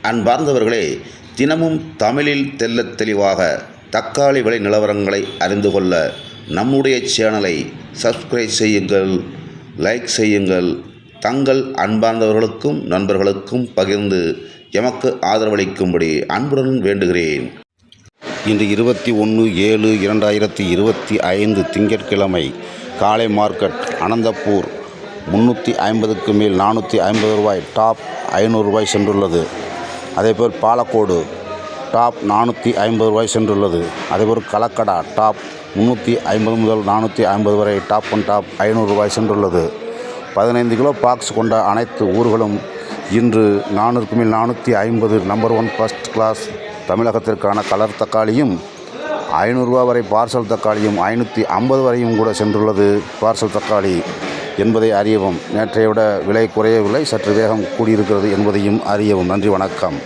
அன்பார்ந்தவர்களே, தினமும் தமிழில் தெள்ளத் தெளிவாக தக்காளி விலை நிலவரங்களை அறிந்து கொள்ள நம்முடைய சேனலை சப்ஸ்கிரைப் செய்யுங்கள், லைக் செய்யுங்கள். தங்கள் அன்பார்ந்தவர்களுக்கும் நண்பர்களுக்கும் பகிர்ந்து எமக்கு ஆதரவளிக்கும்படி அன்புடன் வேண்டுகிறேன். இன்று 21/7/2025 திங்கட்கிழமை. காலை மார்க்கெட் அனந்தப்பூர் 350க்கு மேல் 450 ரூபாய், டாப் 500 ரூபாய் சென்றுள்ளது. அதேபோல் பாலக்கோடு டாப் 450 ரூபாய் சென்றுள்ளது. அதேபோல் கலக்கடா டாப் 350 முதல் 450 வரை, டாப் ஒன் டாப் 500 ரூபாய் சென்றுள்ளது. 15 கிலோ பாக்ஸ் கொண்ட அனைத்து ஊர்களும் இன்று 400க்கு மேல் 450 நம்பர் 1 ஃபர்ஸ்ட் கிளாஸ் தமிழகத்திற்கான கலர் தக்காளியும் 500 ரூபா வரை பார்சல் தக்காளியும் 550 வரையும் கூட சென்றுள்ளது. பார்சல் தக்காளி என்பதை அறியவும். நேற்றைய விட விலை குறையவில்லை, சற்று வேகம் கூடியிருக்கிறது என்பதையும் அறியவும். நன்றி, வணக்கம்.